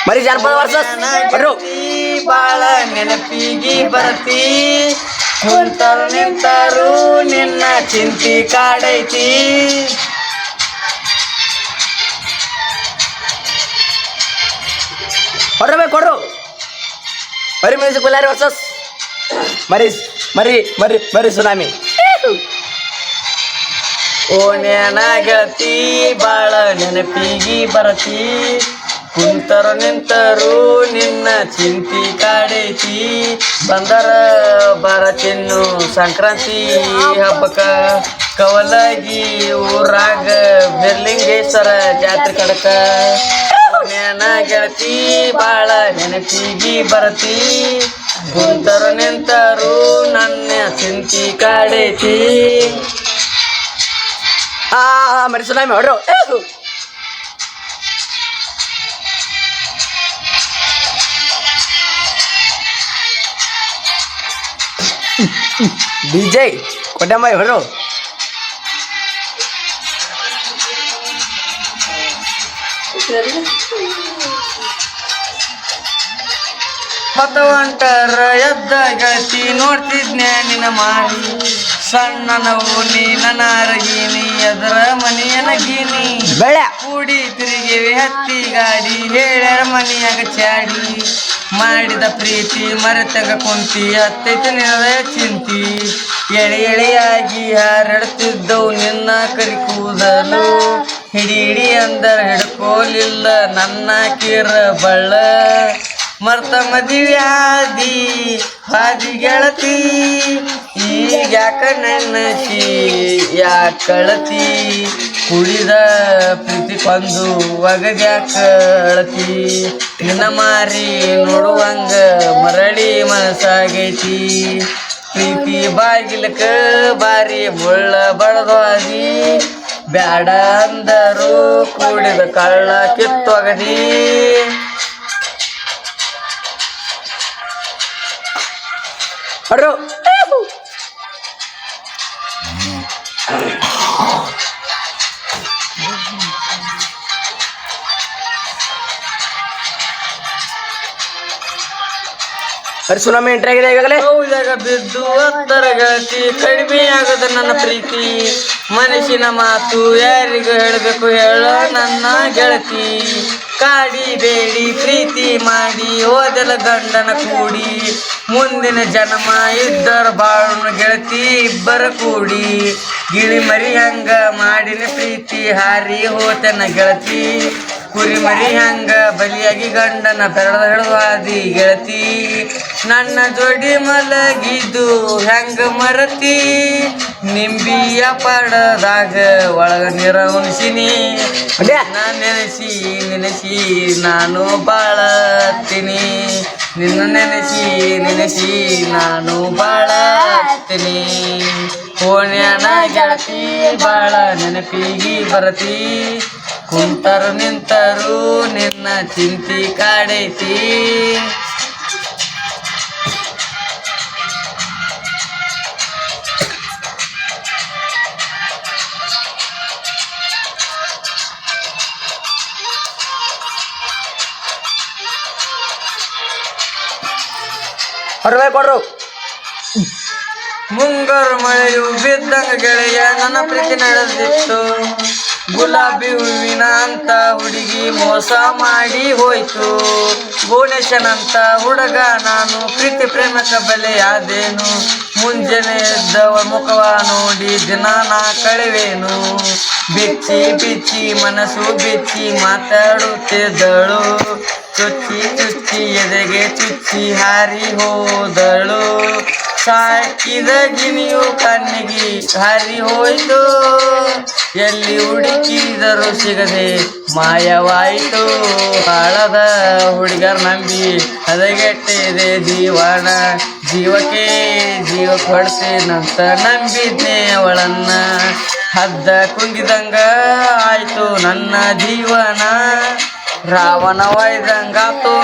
ಮರಿ ಜಾನಪದ ವರ್ಸಸ್ ಬರ್ರು. ಬಾಳ ನೆನಪಿಗಿ ಬರತಿ ಕುಂತರು ನಿಂತರು ನಿನ್ನ ಚಿಂತಿ ಕಾಡೈತಿ. ಕೊಡ್ರು ಮರಿ ಮ್ಯೂಸಿಕ್ ಬಳ್ಳಾರಿ ವರ್ಸಸ್ ಮರಿ ಮರಿ ಮರಿ ಮರಿ ಸುನಾಮಿ. ಓ ನೆನ ಗೆಳತಿ ಬಾಳ ನೆನಪಿಗಿ ಬರತಿ ಕುಂತರು ನಿಂತರು ನಿನ್ನ ಚಿಂತಿ ಕಾಡೈತಿ. ಬಂದರ ಬರ ಚಿನ್ನು ಸಂಕ್ರಾಂತಿ ಹಬ್ಬಕ್ಕ ಕವಲಗಿ ಊರಾಗ ಬಿರ್ಲಿಂಗೇಶ್ವರ ಜಾತ್ರೆ ಕಡಕ. ನೆನ ಗೆಳತಿ ಬಾಳ ನೆನಪಿಗಿ ಬರತಿ ಕುಂತರು ನಿಂತರು ನನ್ನ ಚಿಂತಿ ಕಾಡೈತಿ. ಮರಿ ಸುನಾಮಿ ಹೊಡ್ರು. DJ ಕೊಡಮ್ಮ ಹೊಡ್ರು. ಹೊತ್ತವಂಟರ ಎದ್ದ ಗೆಳತಿ ನೋಡ್ತಿದ್ನ್ಯಾ ನಿನ್ನ ಮಾರಿ. ಸಣ್ಣನವು ನೀ ನನ್ನ ಅರಗೀನಿ ಎದರ ಮನೆಯನಗೀನಿ. ಬೆಳೆ ಕೂಡಿ ತಿರುಗಿವಿ ಹತ್ತಿ ಗಾಡಿ ಹೇಳ್ಯಾರ ಮನೆಯಾಗ ಚಾಡಿ. ಮಾಡಿದ ಪ್ರೀತಿ ಮರೆತಗ ಕುಂತಿ ಹತ್ತೈತಿ ನಿನದ ಚಿಂತಿ. ಎಳೆ ಎಳೆಯಾಗಿ ಹಾರಾಡ್ತಿದ್ದವು ನಿನ್ನ ಕರಿ ಕೂದಲು. ಹಿಡಿ ಹಿಡಿ ಅಂದರ ಹಿಡ್ಕೋಲಿಲ್ಲ ನನ್ನ ಕಿರ ಬಳ್ಳ. ಮರ್ತ ಮದುವ್ಯಾದಿ ಹಾದಿ ಗೆಳತಿ ಈಗ್ಯಾಕ ನೆನಸಿ ಯಾಕಳತಿ. ಕುಡಿದ ಪ್ರೀತಿ ಕೊಂದು ಒಗದ್ಯಾಕ ಅಳತಿ. ನಿನ್ನ ಮಾರಿ ನೋಡುವಂಗ ಮರಳಿ ಮನಸ್ಸಾಗೈತಿ. ಪ್ರೀತಿ ಬಾಗಿಲಕ ಬಾರಿ ಮುಳ್ಳ ಬಡದ್ವಾದಿ. ಬ್ಯಾಡ ಅಂದರು ಕೂಡಿದ ಕಳ್ಳ ಕಿತ್ತೊಗದಿ. ಹೊಡ್ರು. ಮರಿ ಸುನಾಮಿ ಎಂಟ್ರಿ ಆಗಿದೆ ಈಗಾಗಲೇ. ಹೌದಾಗ ಬಿದ್ದು ಹತ್ತರ ಗೆಳತಿ ಕಡಿಮೆ ಆಗದ ನನ್ನ ಪ್ರೀತಿ. ಮನಸ್ಸಿನ ಮಾತು ಯಾರಿಗೂ ಹೇಳಬೇಕು ಹೇಳ ನನ್ನ ಗೆಳತಿ. ಕಾಡಿ ಬೇಡಿ ಪ್ರೀತಿ ಮಾಡಿ ಹೋದಲ ಗಂಡನ ಕೂಡಿ. ಮುಂದಿನ ಜನ್ಮ ಇದ್ದರ ಬಾಳನ ಗೆಳತಿ ಇಬ್ಬರ ಕೂಡಿ. ಗಿಳಿ ಮರಿ ಹಂಗ ಮಾಡಿನ ಪ್ರೀತಿ ಹಾರಿ ಹೋತನ ಗೆಳತಿ. ಕುರಿ ಮರಿ ಹಂಗ ಬಲಿಯಾಗಿ ಗಂಡನ ಬೆರಳ ಹಿಡಿದಾದಿ ಗೆಳತಿ. ನನ್ನ ಜೋಡಿ ಮಲಗಿದ್ದು ಹೆಂಗ ಮರತಿ. ನಿಂಬಿಯ ಪಡದಾಗ ಒಳಗ ನೀರ ಉಣಿಸಿನಿ. ನೆನೆಸಿ ನೆನೆಸಿ ನಾನು ಬಾಳತ್ತೀನಿ. ನಿನ್ನ ನೆನೆಸಿ ನೆನೆಸಿ ನಾನು ಬಾಳತ್ತೀನಿ. ಓಣ್ಯಾನ ಗೆಳತಿ ಬಾಳ ನೆನಪಿಗಿ ಬರತಿ ಕುಂತರು ನಿಂತರು ನಿನ್ನ ಚಿಂತಿ ಕಾಡೈತಿ. ಕೊಡ್ರು. ಮುಂಗಾರು ಮಳೆಯು ಬಿದ್ದಂಗ ಗೆಳೆಯ ನನ್ನ ಪ್ರೀತಿ ನಡೆದಿತ್ತು. ಗುಲಾಬಿ ಹೂವಿನ ಅಂತ ಹುಡುಗಿ ಮೋಸ ಮಾಡಿ ಹೋಯ್ತು. ಗಣೇಶನಂತ ಹುಡುಗ ನಾನು ಪ್ರೀತಿ ಪ್ರೇಮಕ ಬೆಲೆಯಾದೇನು. ಮುಂಜಾನೆ ಎದ್ದವ ಮುಖವ ನೋಡಿ ದಿನ ನಾ ಕಳೆವೇನು. ಬಿಚ್ಚಿ ಬಿಚ್ಚಿ ಮನಸ್ಸು ಬಿಚ್ಚಿ ಮಾತಾಡುತ್ತಿದ್ದಳು. ಚುಚ್ಚಿ ಚುಚ್ಚಿ ಎದೆಗೆ ಚುಚ್ಚಿ ಹಾರಿ ಹೋದಳು. ಸಾಕಿದ ಗಿಣಿಯು ಕಣ್ಣಿಗೆ ಹಾರಿ ಹೋಯ್ತು. ಎಲ್ಲಿ ಹುಡುಕಿದರೂ ಸಿಗದೆ ಮಾಯವಾಯಿತು. ಬಾಳದ ಹುಡುಗರ ನಂಬಿ ಹದಗೆಟ್ಟಿದೆ ಜೀವನ. ಜೀವಕ್ಕೆ ಜೀವ ಕೊಡ್ತೀನಂತ ನಂಬಿದ್ನೆ ಅವಳನ್ನ. ಹದ್ದ ಕುಂಗಿದಂಗ ಆಯ್ತು ನನ್ನ ಜೀವನ. ರಾವಣ ಒಯ್ದಂಗಾತು